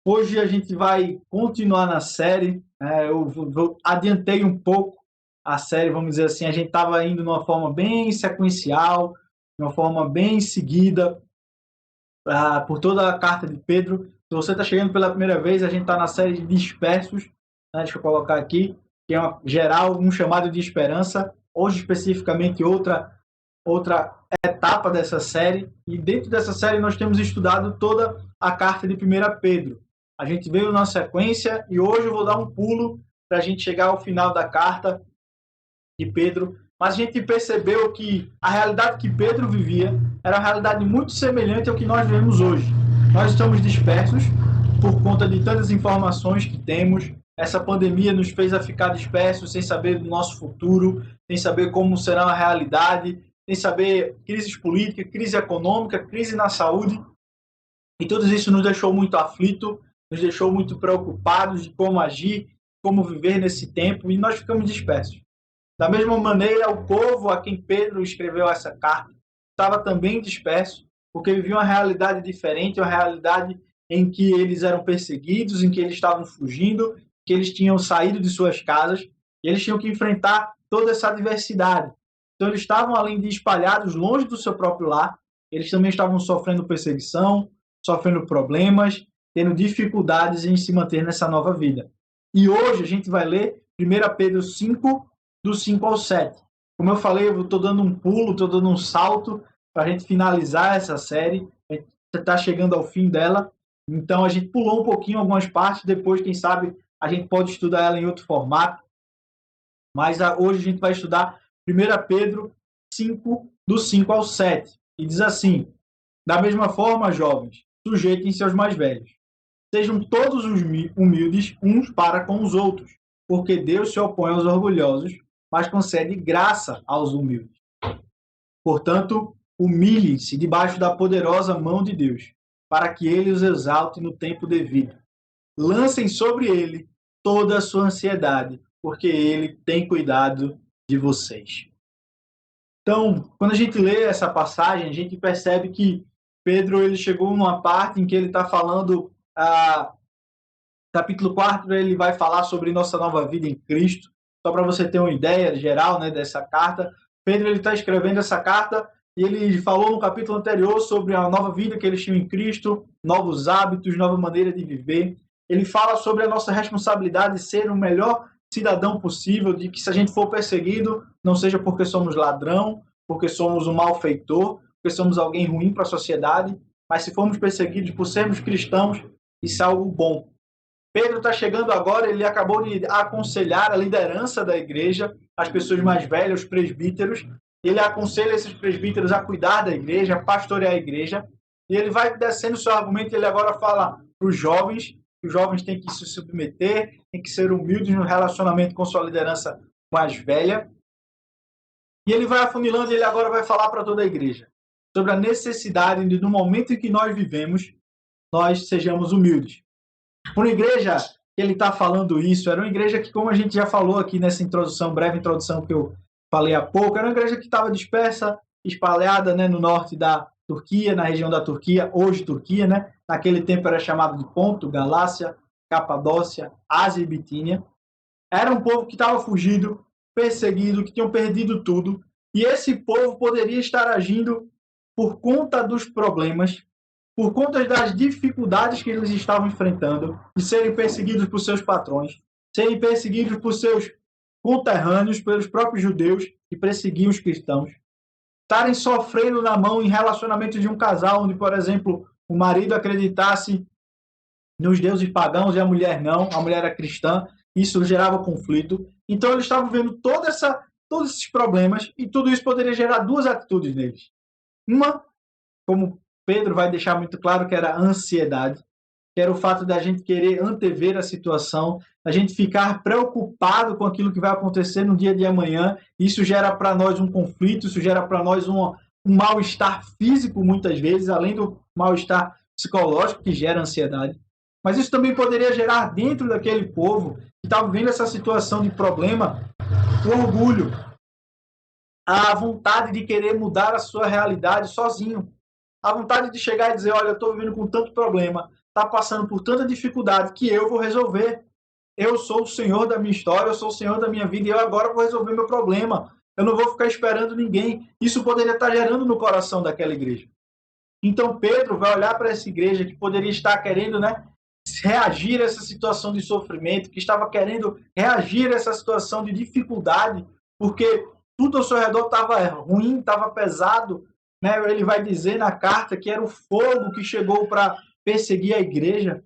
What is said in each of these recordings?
Hoje a gente vai continuar na série. Adiantei um pouco a série, vamos dizer assim. A gente estava indo de uma forma bem sequencial, de uma forma bem seguida, por toda a carta de Pedro. Se você está chegando pela primeira vez, a gente está na série de Dispersos, né? Deixa eu colocar aqui, que é uma geral, um chamado de esperança. Hoje, especificamente, outra etapa dessa série. E dentro dessa série, nós temos estudado toda a carta de 1 Pedro. A gente veio na sequência e hoje eu vou dar um pulo para a gente chegar ao final da carta de Pedro. Mas a gente percebeu que a realidade que Pedro vivia era uma realidade muito semelhante ao que nós vivemos hoje. Nós estamos dispersos por conta de tantas informações que temos. Essa pandemia nos fez a ficar dispersos, sem saber do nosso futuro, sem saber como será a realidade, sem saber crises políticas, crise econômica, crise na saúde. E tudo isso nos deixou muito aflito, nos deixou muito preocupados de como agir, como viver nesse tempo, e nós ficamos dispersos. Da mesma maneira, o povo a quem Pedro escreveu essa carta estava também disperso, porque vivia uma realidade diferente, uma realidade em que eles eram perseguidos, em que eles estavam fugindo, que eles tinham saído de suas casas, e eles tinham que enfrentar toda essa adversidade. Então, eles estavam, além de espalhados longe do seu próprio lar, eles também estavam sofrendo perseguição, sofrendo problemas, tendo dificuldades em se manter nessa nova vida. E hoje a gente vai ler 1 Pedro 5, do 5 ao 7. Como eu falei, eu estou dando um pulo, estou dando um salto para a gente finalizar essa série. A gente está chegando ao fim dela. Então a gente pulou um pouquinho algumas partes, depois, quem sabe, a gente pode estudar ela em outro formato. Mas hoje a gente vai estudar 1 Pedro 5, do 5 ao 7. E diz assim: da mesma forma, jovens, sujeitem-se aos mais velhos. Sejam todos humildes uns para com os outros, porque Deus se opõe aos orgulhosos, mas concede graça aos humildes. Portanto, humilhem-se debaixo da poderosa mão de Deus, para que ele os exalte no tempo devido. Lancem sobre ele toda a sua ansiedade, porque ele tem cuidado de vocês. Então, quando a gente lê essa passagem, a gente percebe que Pedro ele chegou numa parte em que ele está falando, capítulo 4, ele vai falar sobre nossa nova vida em Cristo. Só para você ter uma ideia geral, né, dessa carta, Pedro está escrevendo essa carta e ele falou no capítulo anterior sobre a nova vida que eles tinham em Cristo, novos hábitos, nova maneira de viver. Ele fala sobre a nossa responsabilidade de ser o melhor cidadão possível, de que se a gente for perseguido, não seja porque somos ladrão, porque somos um malfeitor, porque somos alguém ruim para a sociedade, mas se formos perseguidos por sermos cristãos, isso é algo bom. Pedro está chegando agora, ele acabou de aconselhar a liderança da igreja, as pessoas mais velhas, os presbíteros. Ele aconselha esses presbíteros a cuidar da igreja, a pastorear a igreja. E ele vai descendo o seu argumento, ele agora fala para os jovens, que os jovens têm que se submeter, têm que ser humildes no relacionamento com sua liderança mais velha. E ele vai afunilando e ele agora vai falar para toda a igreja sobre a necessidade de, no momento em que nós vivemos, nós sejamos humildes. Uma igreja que ele está falando isso, era uma igreja que, como a gente já falou aqui nessa introdução, breve introdução que eu falei há pouco, era uma igreja que estava dispersa, espalhada, né, no norte da Turquia, na região da Turquia, hoje Turquia, né? Naquele tempo era chamado de Ponto, Galácia, Capadócia, Ásia e Bitínia. Era um povo que estava fugido, perseguido, que tinham perdido tudo, e esse povo poderia estar agindo por conta dos problemas, por conta das dificuldades que eles estavam enfrentando, de serem perseguidos por seus patrões, serem perseguidos por seus conterrâneos, pelos próprios judeus que perseguiam os cristãos, estarem sofrendo na mão em relacionamento de um casal, onde, por exemplo, o marido acreditasse nos deuses pagãos e a mulher não, a mulher era cristã, isso gerava conflito. Então eles estavam vendo todos esses problemas e tudo isso poderia gerar duas atitudes neles. Uma, como Pedro vai deixar muito claro, que era a ansiedade, que era o fato da gente querer antever a situação, a gente ficar preocupado com aquilo que vai acontecer no dia de amanhã. Isso gera para nós um conflito, isso gera para nós um mal-estar físico, muitas vezes, além do mal-estar psicológico que gera ansiedade. Mas isso também poderia gerar dentro daquele povo que estava vivendo essa situação de problema, o orgulho, a vontade de querer mudar a sua realidade sozinho, a vontade de chegar e dizer, olha, eu estou vivendo com tanto problema, está passando por tanta dificuldade que eu vou resolver. Eu sou o Senhor da minha história, eu sou o Senhor da minha vida e eu agora vou resolver meu problema. Eu não vou ficar esperando ninguém. Isso poderia estar gerando no coração daquela igreja. Então Pedro vai olhar para essa igreja que poderia estar querendo, né, reagir a essa situação de sofrimento, que estava querendo reagir a essa situação de dificuldade, porque tudo ao seu redor estava ruim, estava pesado. Né? Ele vai dizer na carta que era o fogo que chegou para perseguir a igreja.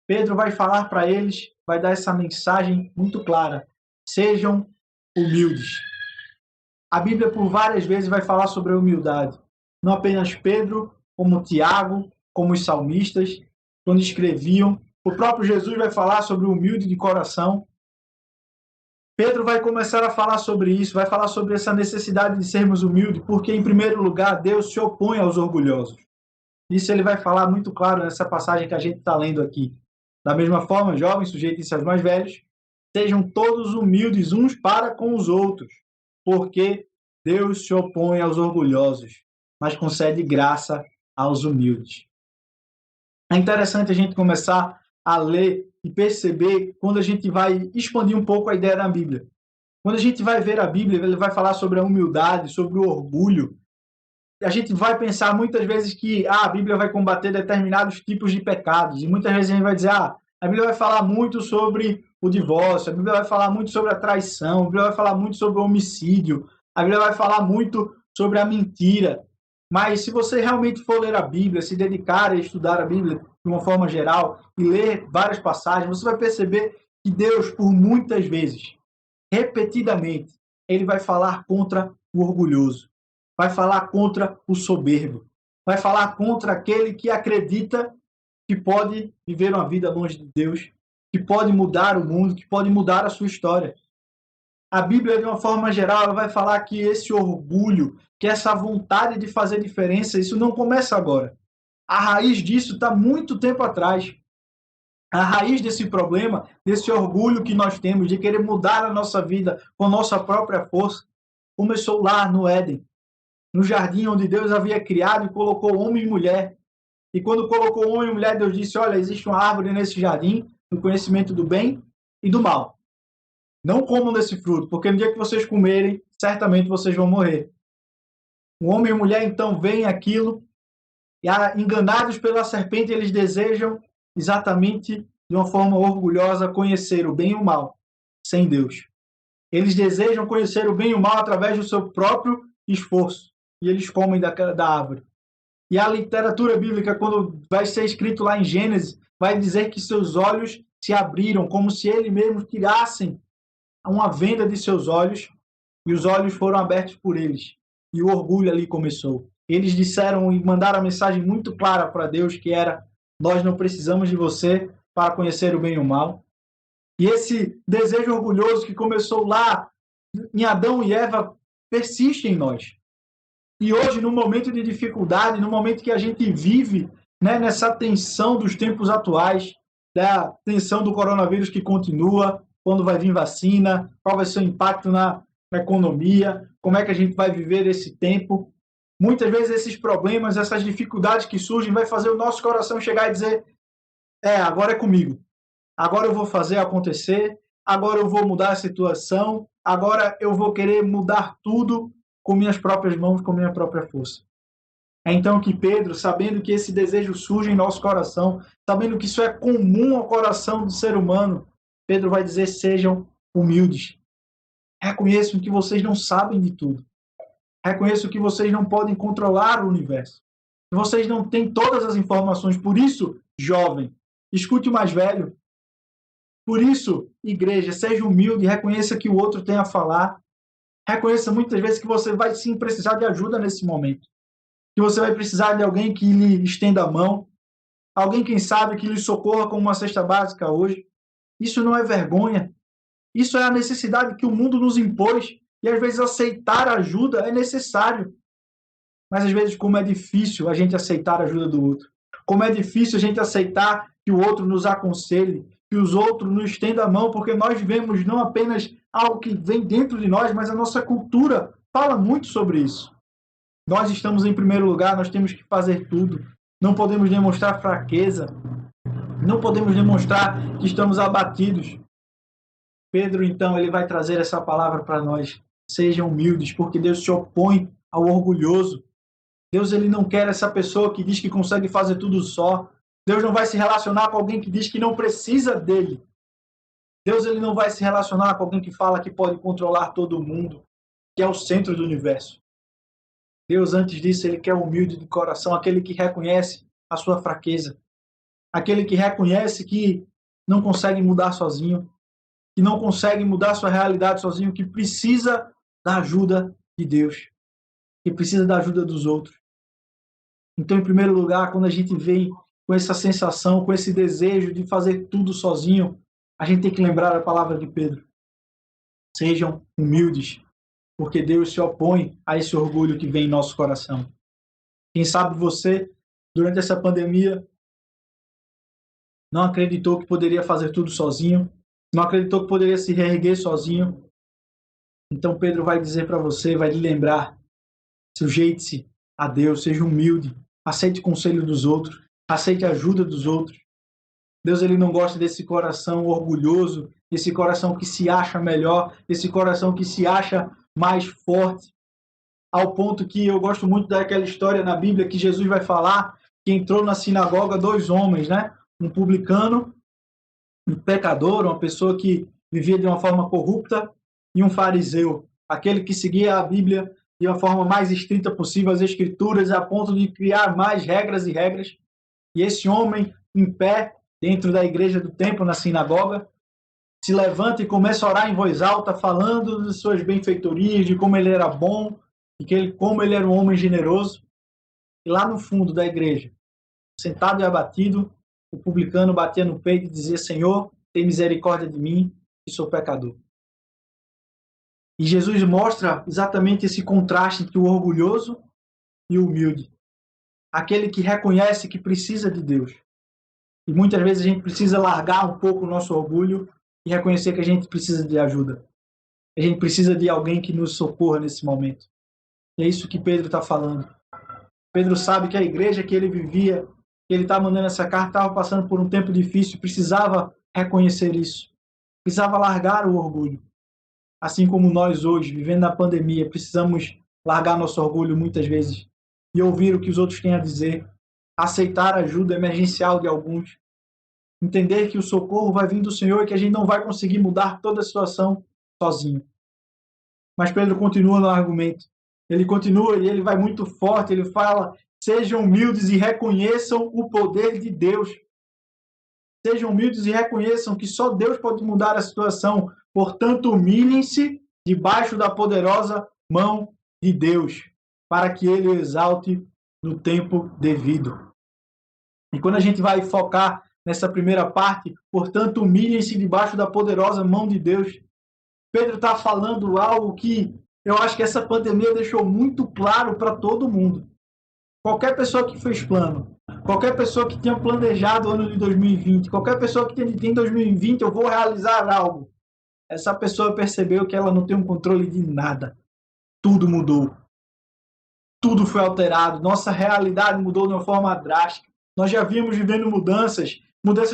Pedro vai falar para eles, vai dar essa mensagem muito clara: sejam humildes. A Bíblia por várias vezes vai falar sobre a humildade. Não apenas Pedro, como Tiago, como os salmistas, quando escreviam. O próprio Jesus vai falar sobre o humilde de coração. Pedro vai começar a falar sobre isso, vai falar sobre essa necessidade de sermos humildes, porque, em primeiro lugar, Deus se opõe aos orgulhosos. Isso ele vai falar muito claro nessa passagem que a gente está lendo aqui. Da mesma forma, jovens, sujeitem-se aos mais velhos, sejam todos humildes uns para com os outros, porque Deus se opõe aos orgulhosos, mas concede graça aos humildes. É interessante a gente começar a ler e perceber quando a gente vai expandir um pouco a ideia da Bíblia. Quando a gente vai ver a Bíblia, ele vai falar sobre a humildade, sobre o orgulho. A gente vai pensar muitas vezes que a Bíblia vai combater determinados tipos de pecados. E muitas vezes a gente vai dizer, a Bíblia vai falar muito sobre o divórcio, a Bíblia vai falar muito sobre a traição, a Bíblia vai falar muito sobre o homicídio, a Bíblia vai falar muito sobre a mentira. Mas se você realmente for ler a Bíblia, se dedicar a estudar a Bíblia de uma forma geral e ler várias passagens, você vai perceber que Deus, por muitas vezes, repetidamente, ele vai falar contra o orgulhoso, vai falar contra o soberbo, vai falar contra aquele que acredita que pode viver uma vida longe de Deus, que pode mudar o mundo, que pode mudar a sua história. A Bíblia, de uma forma geral, ela vai falar que esse orgulho, que essa vontade de fazer diferença, isso não começa agora. A raiz disso está muito tempo atrás. A raiz desse problema, desse orgulho que nós temos de querer mudar a nossa vida com a nossa própria força, começou lá no Éden, no jardim onde Deus havia criado e colocou homem e mulher. E quando colocou homem e mulher, Deus disse, olha, existe uma árvore nesse jardim, do conhecimento do bem e do mal. Não comam desse fruto, porque no dia que vocês comerem, certamente vocês vão morrer. O homem e a mulher, então, veem aquilo, e enganados pela serpente, eles desejam exatamente de uma forma orgulhosa conhecer o bem e o mal, sem Deus. Eles desejam conhecer o bem e o mal através do seu próprio esforço, e eles comem da árvore. E a literatura bíblica, quando vai ser escrito lá em Gênesis, vai dizer que seus olhos se abriram, como se eles mesmos tirassem uma venda de seus olhos, e os olhos foram abertos por eles. E o orgulho ali começou. Eles disseram e mandaram a mensagem muito clara para Deus, que era, nós não precisamos de você para conhecer o bem e o mal. E esse desejo orgulhoso que começou lá em Adão e Eva persiste em nós. E hoje, no momento de dificuldade, no momento que a gente vive, né, nessa tensão dos tempos atuais, da tensão do coronavírus que continua, quando vai vir vacina, qual vai ser o impacto na economia, como é que a gente vai viver esse tempo. Muitas vezes esses problemas, essas dificuldades que surgem, vai fazer o nosso coração chegar e dizer, agora é comigo, agora eu vou fazer acontecer, agora eu vou mudar a situação, agora eu vou querer mudar tudo com minhas próprias mãos, com minha própria força. É então que Pedro, sabendo que esse desejo surge em nosso coração, sabendo que isso é comum ao coração do ser humano, Pedro vai dizer, sejam humildes. Reconheçam que vocês não sabem de tudo. Reconheçam que vocês não podem controlar o universo. Que vocês não têm todas as informações. Por isso, jovem, escute o mais velho. Por isso, igreja, seja humilde, reconheça que o outro tem a falar. Reconheça muitas vezes que você vai sim precisar de ajuda nesse momento. Que você vai precisar de alguém que lhe estenda a mão. Alguém, quem sabe, que lhe socorra com uma cesta básica hoje. Isso não é vergonha. Isso é a necessidade que o mundo nos impôs. E às vezes aceitar ajuda é necessário. Mas às vezes como é difícil a gente aceitar a ajuda do outro. Como é difícil a gente aceitar que o outro nos aconselhe, que os outros nos estendam a mão, porque nós vivemos não apenas algo que vem dentro de nós, mas a nossa cultura fala muito sobre isso. Nós estamos em primeiro lugar, nós temos que fazer tudo. não podemos demonstrar fraqueza, não podemos demonstrar que estamos abatidos. Pedro, então, ele vai trazer essa palavra para nós. Sejam humildes, porque Deus se opõe ao orgulhoso. Deus, ele não quer essa pessoa que diz que consegue fazer tudo só. Deus não vai se relacionar com alguém que diz que não precisa dele. Deus, ele não vai se relacionar com alguém que fala que pode controlar todo mundo, que é o centro do universo. Deus, antes disso, ele quer humilde de coração, aquele que reconhece a sua fraqueza, aquele que reconhece que não consegue mudar sozinho, que não consegue mudar sua realidade sozinho, que precisa da ajuda de Deus, que precisa da ajuda dos outros. Então, em primeiro lugar, quando a gente vem com essa sensação, com esse desejo de fazer tudo sozinho, a gente tem que lembrar a palavra de Pedro. Sejam humildes, porque Deus se opõe a esse orgulho que vem em nosso coração. Quem sabe você, durante essa pandemia, não acreditou que poderia fazer tudo sozinho, não acreditou que poderia se reerguer sozinho. Então Pedro vai dizer para você, vai lhe lembrar, sujeite-se a Deus, seja humilde, aceite o conselho dos outros, aceite a ajuda dos outros. Deus, ele não gosta desse coração orgulhoso, esse coração que se acha melhor, esse coração que se acha mais forte, ao ponto que eu gosto muito daquela história na Bíblia que Jesus vai falar que entrou na sinagoga 2 homens, né? Um publicano, um pecador, uma pessoa que vivia de uma forma corrupta, e um fariseu, aquele que seguia a Bíblia de uma forma mais estrita possível, as Escrituras, a ponto de criar mais regras e regras. E esse homem, em pé, dentro da igreja do templo, na sinagoga, se levanta e começa a orar em voz alta, falando de suas benfeitorias, de como ele era bom, e como ele era um homem generoso. E lá no fundo da igreja, sentado e abatido, o publicano batia no peito e dizia: Senhor, tem misericórdia de mim, que sou pecador. E Jesus mostra exatamente esse contraste entre o orgulhoso e o humilde. Aquele que reconhece que precisa de Deus. E muitas vezes a gente precisa largar um pouco o nosso orgulho e reconhecer que a gente precisa de ajuda. A gente precisa de alguém que nos socorra nesse momento. E é isso que Pedro está falando. Pedro sabe que a igreja que ele vivia, que ele está mandando essa carta, estava passando por um tempo difícil, precisava reconhecer isso. Precisava largar o orgulho. Assim como nós hoje, vivendo na pandemia, precisamos largar nosso orgulho muitas vezes e ouvir o que os outros têm a dizer, aceitar a ajuda emergencial de alguns, entender que o socorro vai vir do Senhor e que a gente não vai conseguir mudar toda a situação sozinho. Mas Pedro continua no argumento. Ele continua e ele vai muito forte, ele fala: sejam humildes e reconheçam o poder de Deus. Sejam humildes e reconheçam que só Deus pode mudar a situação. Portanto, humilhem-se debaixo da poderosa mão de Deus, para que ele o exalte no tempo devido. E quando a gente vai focar nessa primeira parte, portanto, humilhem-se debaixo da poderosa mão de Deus, Pedro está falando algo que eu acho que essa pandemia deixou muito claro para todo mundo. Qualquer pessoa que fez plano, qualquer pessoa que tinha planejado o ano de 2020, qualquer pessoa que tem em 2020 eu vou realizar algo, essa pessoa percebeu que ela não tem um controle de nada. Tudo mudou. Tudo foi alterado. Nossa realidade mudou de uma forma drástica. Nós já vimos vivendo mudanças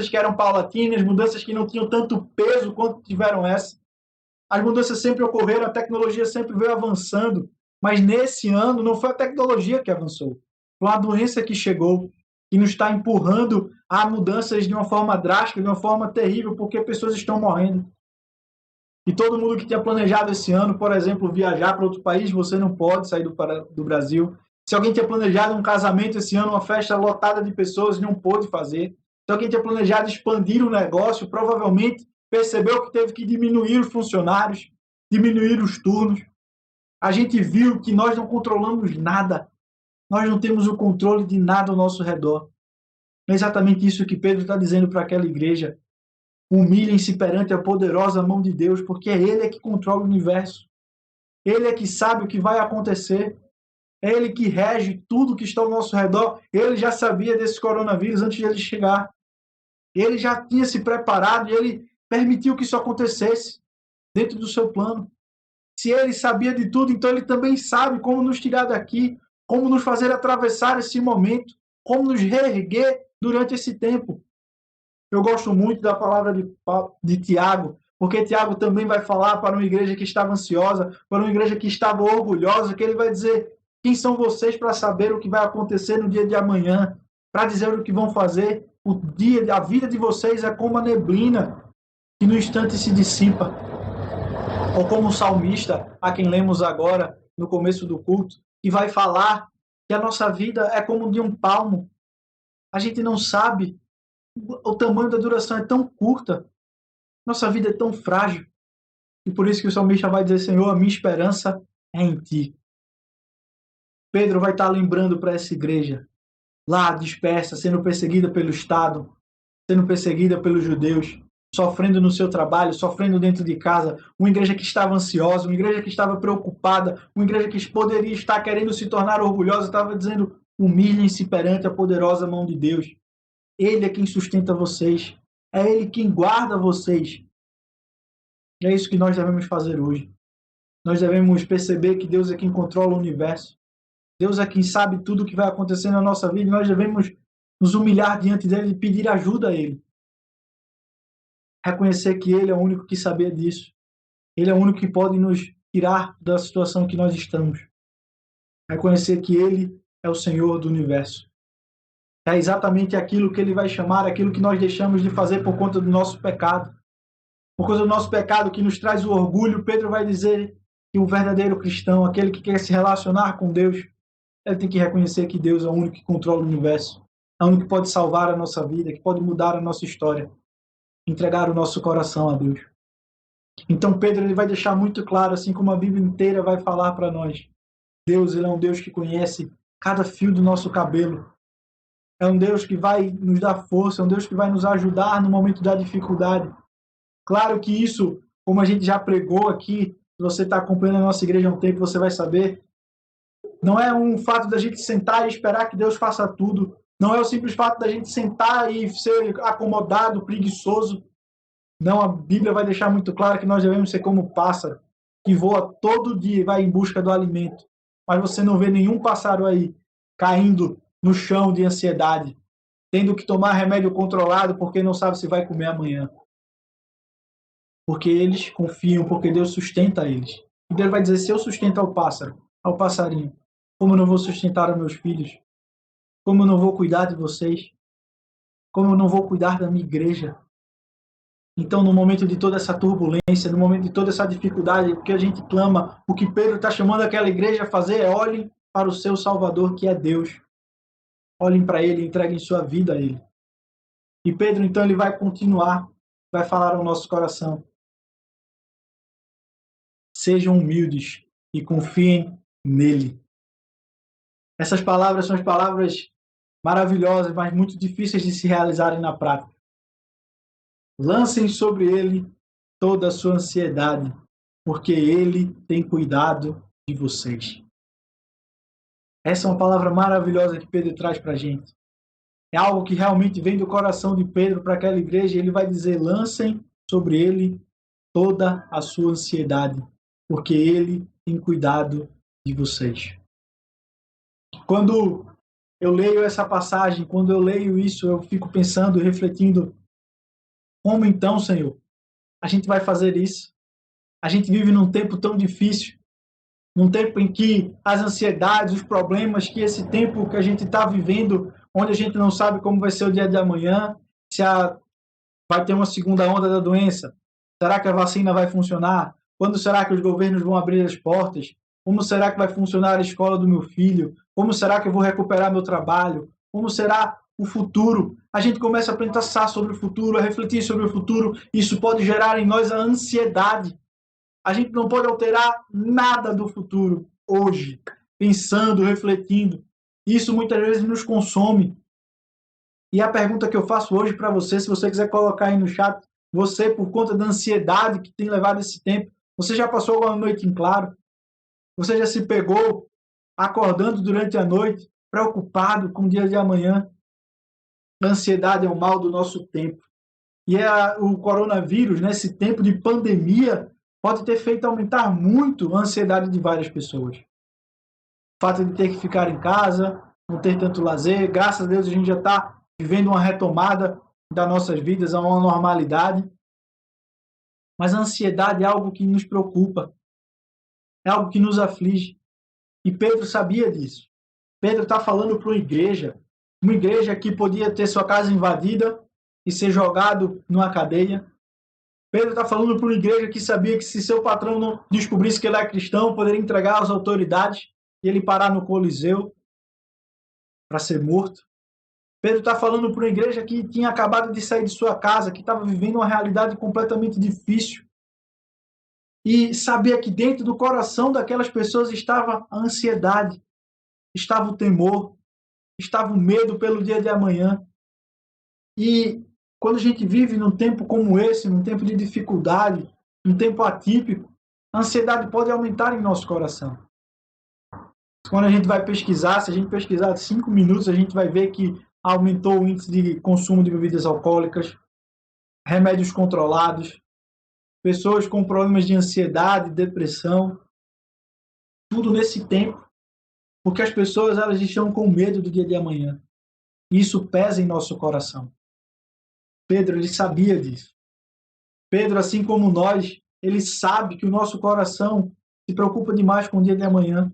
que eram paulatinas, mudanças que não tinham tanto peso quanto tiveram essa. As mudanças sempre ocorreram, a tecnologia sempre veio avançando, mas nesse ano não foi a tecnologia que avançou. Foi uma doença que chegou e nos está empurrando a mudanças de uma forma drástica, de uma forma terrível, porque pessoas estão morrendo. E todo mundo que tinha planejado esse ano, por exemplo, viajar para outro país, você não pode sair do Brasil. Se alguém tinha planejado um casamento esse ano, uma festa lotada de pessoas, não pôde fazer. Se alguém tinha planejado expandir o negócio, provavelmente percebeu que teve que diminuir os funcionários, diminuir os turnos. A gente viu que nós não controlamos nada. Nós não temos o controle de nada ao nosso redor. É exatamente isso que Pedro está dizendo para aquela igreja. Humilhem-se perante a poderosa mão de Deus, porque é Ele que controla o universo. Ele é que sabe o que vai acontecer. É Ele que rege tudo que está ao nosso redor. Ele já sabia desse coronavírus antes de ele chegar. Ele já tinha se preparado e Ele permitiu que isso acontecesse dentro do seu plano. Se Ele sabia de tudo, então Ele também sabe como nos tirar daqui, como nos fazer atravessar esse momento. como nos reerguer durante esse tempo. Eu gosto muito da palavra de Tiago, porque Tiago também vai falar para uma igreja que estava ansiosa, para uma igreja que estava orgulhosa, que ele vai dizer: quem são vocês para saber o que vai acontecer no dia de amanhã, para dizer o que vão fazer? A vida de vocês é como a neblina, que no instante se dissipa. Ou como o salmista, a quem lemos agora, no começo do culto, que vai falar que a nossa vida é como de um palmo. A gente não sabe, o tamanho da duração é tão curta, nossa vida é tão frágil. E por isso que o salmista vai dizer: Senhor, a minha esperança é em Ti. Pedro vai estar lembrando para essa igreja, lá dispersa, sendo perseguida pelo Estado, sendo perseguida pelos judeus, sofrendo no seu trabalho, sofrendo dentro de casa, uma igreja que estava ansiosa, uma igreja que estava preocupada, uma igreja que poderia estar querendo se tornar orgulhosa, estava dizendo: humilhem-se perante a poderosa mão de Deus. Ele é quem sustenta vocês, é Ele quem guarda vocês. E é isso que nós devemos fazer hoje. Nós devemos perceber que Deus é quem controla o universo. Deus é quem sabe tudo o que vai acontecer na nossa vida, e nós devemos nos humilhar diante dele e pedir ajuda a ele. Reconhecer que ele é o único que sabia disso. Ele é o único que pode nos tirar da situação que nós estamos. Reconhecer que ele é o Senhor do universo. É exatamente aquilo que ele vai chamar, aquilo que nós deixamos de fazer por conta do nosso pecado. Por causa do nosso pecado que nos traz o orgulho, Pedro vai dizer que o verdadeiro cristão, aquele que quer se relacionar com Deus, ele tem que reconhecer que Deus é o único que controla o universo, é o único que pode salvar a nossa vida, que pode mudar a nossa história, entregar o nosso coração a Deus. Então Pedro ele vai deixar muito claro, assim como a Bíblia inteira vai falar para nós, Deus ele é um Deus que conhece cada fio do nosso cabelo, é um Deus que vai nos dar força, é um Deus que vai nos ajudar no momento da dificuldade. Claro que isso, como a gente já pregou aqui, se você está acompanhando a nossa igreja há um tempo, você vai saber, não é um fato da gente sentar e esperar que Deus faça tudo. Não é o simples fato da gente sentar e ser acomodado, preguiçoso. Não, a Bíblia vai deixar muito claro que nós devemos ser como o pássaro, que voa todo dia e vai em busca do alimento. Mas você não vê nenhum pássaro aí caindo no chão de ansiedade, tendo que tomar remédio controlado porque não sabe se vai comer amanhã. Porque eles confiam, porque Deus sustenta eles. E Deus vai dizer: se eu sustento ao pássaro, ao passarinho, como eu não vou sustentar os meus filhos? Como eu não vou cuidar de vocês? Como eu não vou cuidar da minha igreja? Então, no momento de toda essa turbulência, no momento de toda essa dificuldade, o que a gente clama, o que Pedro está chamando aquela igreja a fazer é: olhem para o seu Salvador, que é Deus. Olhem para Ele e entreguem sua vida a Ele. E Pedro, então, ele vai continuar, vai falar ao nosso coração: sejam humildes e confiem nele. Essas palavras são as palavras maravilhosas, mas muito difíceis de se realizarem na prática. Lancem sobre ele toda a sua ansiedade, porque ele tem cuidado de vocês. Essa é uma palavra maravilhosa que Pedro traz para a gente. É algo que realmente vem do coração de Pedro para aquela igreja. Ele vai dizer: lancem sobre ele toda a sua ansiedade, porque ele tem cuidado de vocês. Quando eu leio essa passagem, quando eu leio isso, eu fico pensando e refletindo: como então, Senhor, a gente vai fazer isso? A gente vive num tempo tão difícil, num tempo em que as ansiedades, os problemas, que esse tempo que a gente está vivendo, onde a gente não sabe como vai ser o dia de amanhã, se vai ter uma segunda onda da doença, será que a vacina vai funcionar? Quando será que os governos vão abrir as portas? Como será que vai funcionar a escola do meu filho? Como será que eu vou recuperar meu trabalho? Como será o futuro? A gente começa a pensar sobre o futuro, a refletir sobre o futuro. Isso pode gerar em nós a ansiedade. A gente não pode alterar nada do futuro hoje, pensando, refletindo. Isso muitas vezes nos consome. E a pergunta que eu faço hoje para você, se você quiser colocar aí no chat, você, por conta da ansiedade que tem levado esse tempo, você já passou uma noite em claro? Você já se pegou acordando durante a noite, preocupado com o dia de amanhã? A ansiedade é o mal do nosso tempo. E o coronavírus, nesse tempo de pandemia, pode ter feito aumentar muito a ansiedade de várias pessoas. O fato de ter que ficar em casa, não ter tanto lazer. Graças a Deus a gente já está vivendo uma retomada das nossas vidas, a uma normalidade. Mas a ansiedade é algo que nos preocupa, é algo que nos aflige. E Pedro sabia disso. Pedro está falando para uma igreja que podia ter sua casa invadida e ser jogado numa cadeia. Pedro está falando para uma igreja que sabia que se seu patrão não descobrisse que ele é cristão, poderia entregar às autoridades e ele parar no Coliseu para ser morto. Pedro está falando para uma igreja que tinha acabado de sair de sua casa, que estava vivendo uma realidade completamente difícil. E sabia que dentro do coração daquelas pessoas estava a ansiedade, estava o temor, estava o medo pelo dia de amanhã. E quando a gente vive num tempo como esse, num tempo de dificuldade, num tempo atípico, a ansiedade pode aumentar em nosso coração. Quando a gente vai pesquisar, se a gente pesquisar 5 minutos, a gente vai ver que aumentou o índice de consumo de bebidas alcoólicas, remédios controlados, pessoas com problemas de ansiedade, depressão, tudo nesse tempo, porque as pessoas elas estão com medo do dia de amanhã. E isso pesa em nosso coração. Pedro, ele sabia disso. Pedro, assim como nós, ele sabe que o nosso coração se preocupa demais com o dia de amanhã.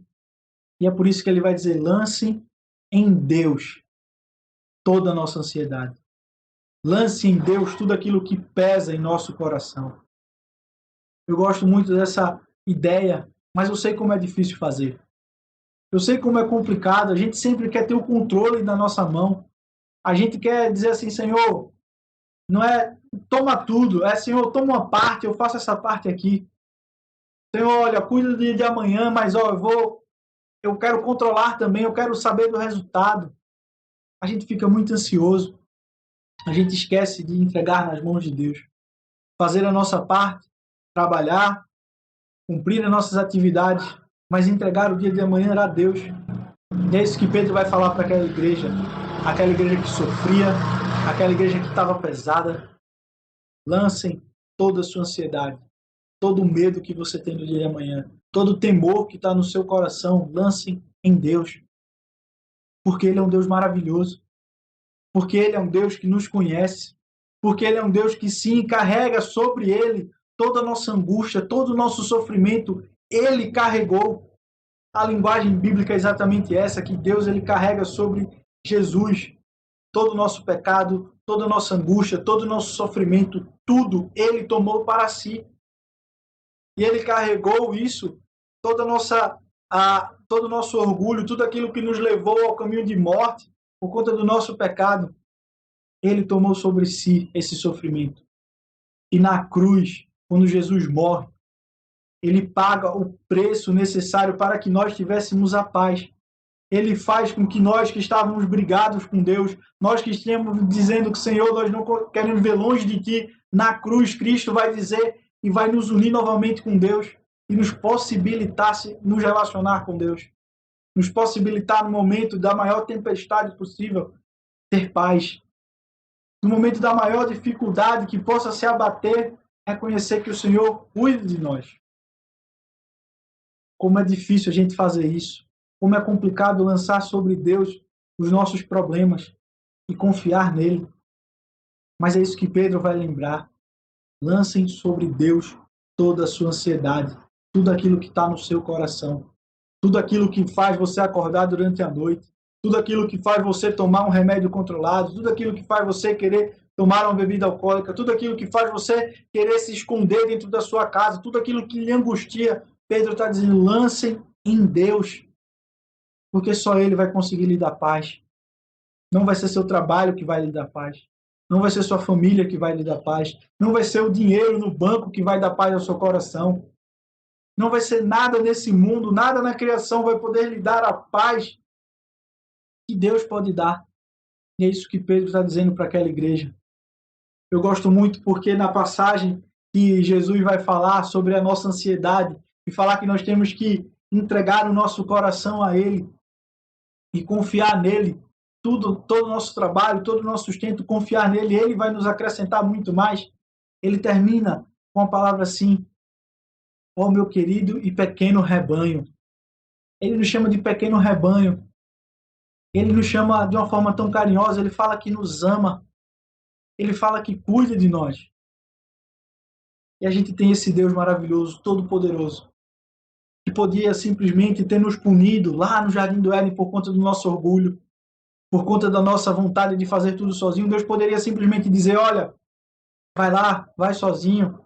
E é por isso que ele vai dizer, lance em Deus toda a nossa ansiedade. Lance em Deus tudo aquilo que pesa em nosso coração. Eu gosto muito dessa ideia, mas eu sei como é difícil fazer. Eu sei como é complicado. A gente sempre quer ter o controle na nossa mão. A gente quer dizer assim, Senhor, não é toma tudo, é Senhor, toma uma parte, eu faço essa parte aqui. Senhor, olha, cuida do dia de amanhã, mas eu quero controlar também, eu quero saber do resultado. A gente fica muito ansioso. A gente esquece de entregar nas mãos de Deus. Fazer a nossa parte, trabalhar, cumprir as nossas atividades, mas entregar o dia de amanhã a Deus. E é isso que Pedro vai falar para aquela igreja que sofria, aquela igreja que estava pesada. Lancem toda a sua ansiedade, todo o medo que você tem no dia de amanhã, todo o temor que está no seu coração, lancem em Deus. Porque Ele é um Deus maravilhoso, porque Ele é um Deus que nos conhece, porque Ele é um Deus que sim, carrega sobre Ele toda a nossa angústia, todo o nosso sofrimento, Ele carregou. A linguagem bíblica é exatamente essa, que Deus ele carrega sobre Jesus todo o nosso pecado, toda a nossa angústia, todo o nosso sofrimento, tudo Ele tomou para si. E Ele carregou isso, todo o nosso orgulho, tudo aquilo que nos levou ao caminho de morte, por conta do nosso pecado, Ele tomou sobre si esse sofrimento. E na cruz, quando Jesus morre, Ele paga o preço necessário para que nós tivéssemos a paz. Ele faz com que nós que estávamos brigados com Deus, nós que estamos dizendo que, Senhor, nós não queremos ver longe de Ti, na cruz Cristo vai dizer e vai nos unir novamente com Deus e nos possibilitar nos relacionar com Deus. Nos possibilitar no momento da maior tempestade possível ter paz. No momento da maior dificuldade que possa se abater, reconhecer que o Senhor cuida de nós. Como é difícil a gente fazer isso. Como é complicado lançar sobre Deus os nossos problemas e confiar nele. Mas é isso que Pedro vai lembrar. Lancem sobre Deus toda a sua ansiedade, tudo aquilo que está no seu coração, tudo aquilo que faz você acordar durante a noite, tudo aquilo que faz você tomar um remédio controlado, tudo aquilo que faz você querer tomar uma bebida alcoólica, tudo aquilo que faz você querer se esconder dentro da sua casa, tudo aquilo que lhe angustia. Pedro está dizendo, lancem em Deus, porque só Ele vai conseguir lhe dar paz. Não vai ser seu trabalho que vai lhe dar paz. Não vai ser sua família que vai lhe dar paz. Não vai ser o dinheiro no banco que vai dar paz ao seu coração. Não vai ser nada nesse mundo, nada na criação vai poder lhe dar a paz que Deus pode dar. E é isso que Pedro está dizendo para aquela igreja. Eu gosto muito porque na passagem que Jesus vai falar sobre a nossa ansiedade e falar que nós temos que entregar o nosso coração a Ele e confiar nele, todo o nosso trabalho, todo o nosso sustento, confiar nele, Ele vai nos acrescentar muito mais. Ele termina com a palavra assim, ó meu querido e pequeno rebanho. Ele nos chama de pequeno rebanho. Ele nos chama de uma forma tão carinhosa, ele fala que nos ama, ele fala que cuida de nós. E a gente tem esse Deus maravilhoso, todo-poderoso, que podia simplesmente ter nos punido lá no Jardim do Éden por conta do nosso orgulho, por conta da nossa vontade de fazer tudo sozinho. Deus poderia simplesmente dizer, olha, vai lá, vai sozinho,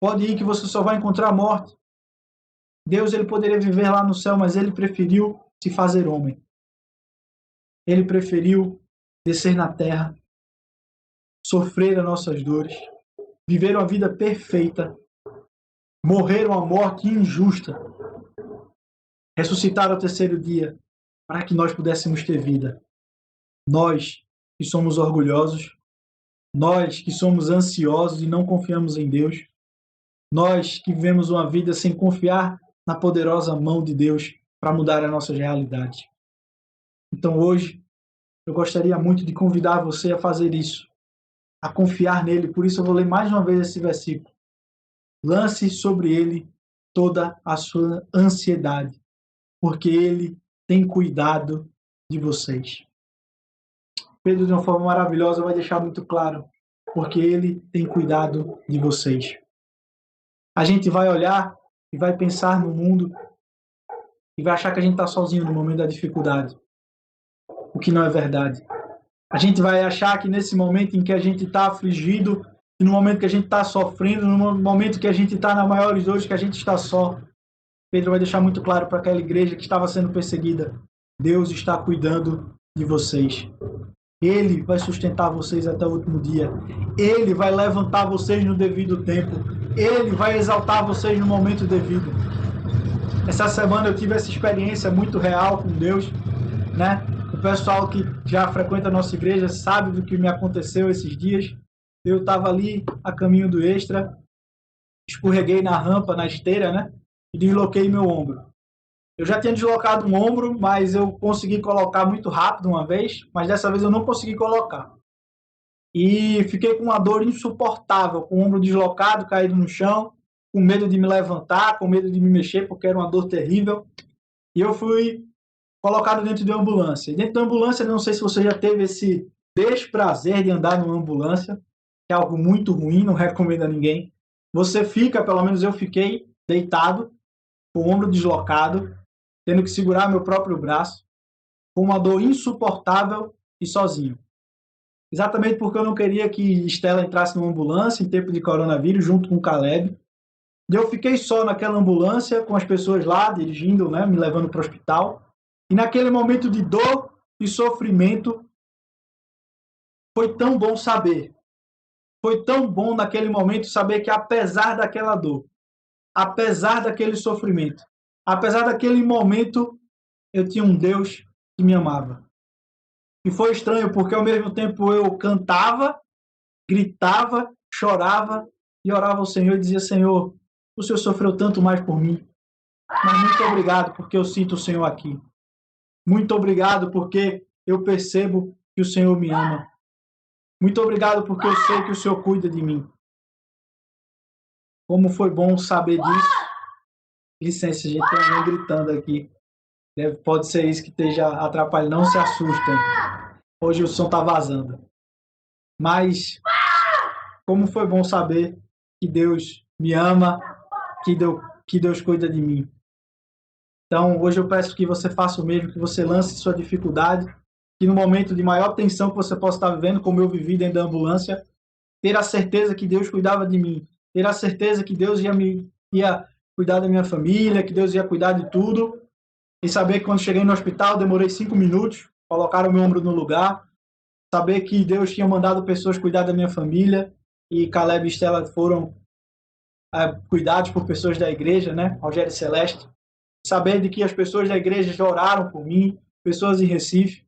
pode ir que você só vai encontrar a morte. Deus, ele poderia viver lá no céu, mas ele preferiu se fazer homem. Ele preferiu descer na terra, sofrer as nossas dores, viver uma vida perfeita, morrer uma morte injusta, ressuscitar ao terceiro dia, para que nós pudéssemos ter vida. Nós que somos orgulhosos, nós que somos ansiosos e não confiamos em Deus, nós que vivemos uma vida sem confiar na poderosa mão de Deus para mudar a nossa realidade. Então hoje, eu gostaria muito de convidar você a fazer isso, a confiar nele. Por isso eu vou ler mais uma vez esse versículo. Lance sobre ele toda a sua ansiedade, porque ele tem cuidado de vocês. Pedro, de uma forma maravilhosa, vai deixar muito claro, porque ele tem cuidado de vocês. A gente vai olhar e vai pensar no mundo e vai achar que a gente está sozinho no momento da dificuldade, o que não é verdade. A gente vai achar que nesse momento em que a gente está afligido, e no momento que a gente está sofrendo, no momento que a gente está na maiores dores, que a gente está só. Pedro vai deixar muito claro para aquela igreja que estava sendo perseguida, Deus está cuidando de vocês. Ele vai sustentar vocês até o último dia. Ele vai levantar vocês no devido tempo. Ele vai exaltar vocês no momento devido. Essa semana eu tive essa experiência muito real com Deus, né? O pessoal que já frequenta a nossa igreja sabe do que me aconteceu esses dias. Eu estava ali a caminho do Extra, escorreguei na rampa, na esteira, né? E desloquei meu ombro. Eu já tinha deslocado um ombro, mas eu consegui colocar muito rápido uma vez, mas dessa vez eu não consegui colocar. E fiquei com uma dor insuportável, com o ombro deslocado, caído no chão, com medo de me levantar, com medo de me mexer, porque era uma dor terrível. E eu fui colocado dentro de uma ambulância. E dentro da ambulância, não sei se você já teve esse desprazer de andar numa ambulância, que é algo muito ruim, não recomendo a ninguém. Você fica, pelo menos eu fiquei, deitado, com o ombro deslocado, tendo que segurar meu próprio braço, com uma dor insuportável e sozinho. Exatamente porque eu não queria que Estela entrasse numa ambulância em tempo de coronavírus, junto com o Caleb. E eu fiquei só naquela ambulância, com as pessoas lá, dirigindo, né, me levando para o hospital. E naquele momento de dor e sofrimento, foi tão bom saber. Foi tão bom naquele momento saber que apesar daquela dor, apesar daquele sofrimento, apesar daquele momento, eu tinha um Deus que me amava. E foi estranho, porque ao mesmo tempo eu cantava, gritava, chorava e orava ao Senhor e dizia, Senhor, o Senhor sofreu tanto mais por mim, mas muito obrigado porque eu sinto o Senhor aqui. Muito obrigado porque eu percebo que o Senhor me ama. Muito obrigado porque eu sei que o Senhor cuida de mim. Como foi bom saber disso. Licença, gente, tem alguém gritando aqui. Pode ser isso que esteja atrapalhando. Não se assustem. Hoje o som está vazando. Mas, como foi bom saber que Deus me ama, que Deus cuida de mim. Então, hoje eu peço que você faça o mesmo, que você lance sua dificuldade, que no momento de maior tensão que você possa estar vivendo, como eu vivi dentro da ambulância, ter a certeza que Deus cuidava de mim, ter a certeza que Deus ia cuidar da minha família, que Deus ia cuidar de tudo, e saber que quando cheguei no hospital, demorei 5 minutos, colocaram o meu ombro no lugar, saber que Deus tinha mandado pessoas cuidar da minha família, e Caleb e Estela foram cuidados por pessoas da igreja, né? Rogério e Celeste. Saber de que as pessoas da igreja já oraram por mim, pessoas em Recife.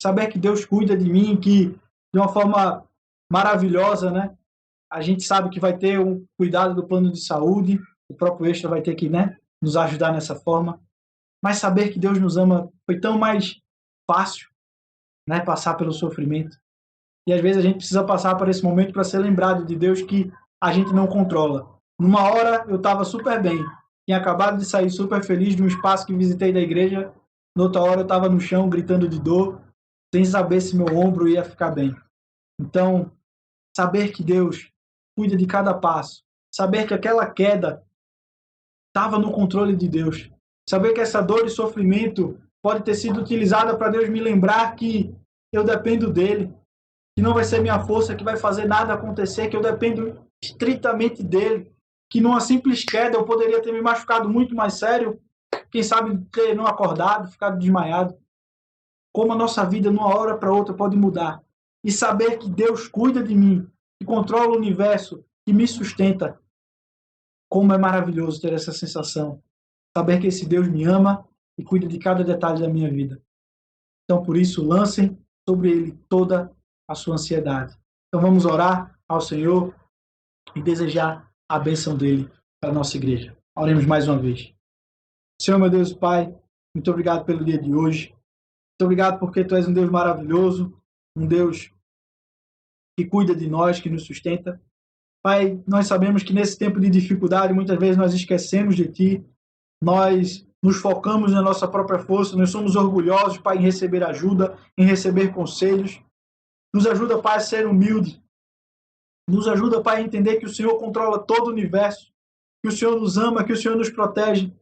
Saber que Deus cuida de mim, que de uma forma maravilhosa, né? A gente sabe que vai ter um cuidado do plano de saúde, o próprio Extra vai ter que, né, nos ajudar nessa forma. Mas saber que Deus nos ama foi tão mais fácil, né, passar pelo sofrimento. E às vezes a gente precisa passar por esse momento para ser lembrado de Deus que a gente não controla. Numa hora eu estava super bem, tinha acabado de sair super feliz de um espaço que visitei da igreja, Na outra hora eu estava no chão gritando de dor, sem saber se meu ombro ia ficar bem. Então, saber que Deus cuida de cada passo, saber que aquela queda estava no controle de Deus, saber que essa dor e sofrimento pode ter sido utilizada para Deus me lembrar que eu dependo dele, que não vai ser minha força que vai fazer nada acontecer, que eu dependo estritamente dele, que numa simples queda eu poderia ter me machucado muito mais sério, quem sabe ter não acordado, ficado desmaiado. Como a nossa vida, de uma hora para outra, pode mudar. E saber que Deus cuida de mim, que controla o universo, que me sustenta. Como é maravilhoso ter essa sensação. Saber que esse Deus me ama e cuida de cada detalhe da minha vida. Então, por isso, lancem sobre ele toda a sua ansiedade. Então, vamos orar ao Senhor e desejar a bênção dele para a nossa igreja. Oremos mais uma vez. Senhor, meu Deus e Pai, muito obrigado pelo dia de hoje. Muito obrigado porque Tu és um Deus maravilhoso, um Deus que cuida de nós, que nos sustenta. Pai, nós sabemos que nesse tempo de dificuldade, muitas vezes nós esquecemos de Ti, nós nos focamos na nossa própria força, nós somos orgulhosos, Pai, em receber ajuda, em receber conselhos. Nos ajuda, Pai, a ser humilde. Nos ajuda, Pai, a entender que o Senhor controla todo o universo, que o Senhor nos ama, que o Senhor nos protege.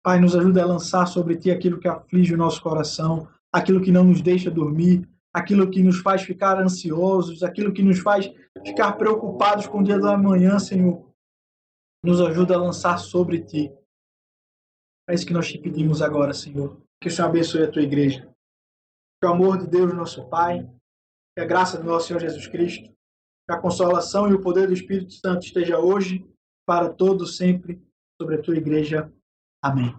Pai, nos ajuda a lançar sobre Ti aquilo que aflige o nosso coração, aquilo que não nos deixa dormir, aquilo que nos faz ficar ansiosos, aquilo que nos faz ficar preocupados com o dia da manhã, Senhor. Nos ajuda a lançar sobre Ti. É isso que nós te pedimos agora, Senhor. Que o Senhor abençoe a Tua igreja. Que o amor de Deus, nosso Pai, que a graça do nosso Senhor Jesus Cristo, que a consolação e o poder do Espírito Santo esteja hoje, para todos, sempre, sobre a Tua igreja. Amém.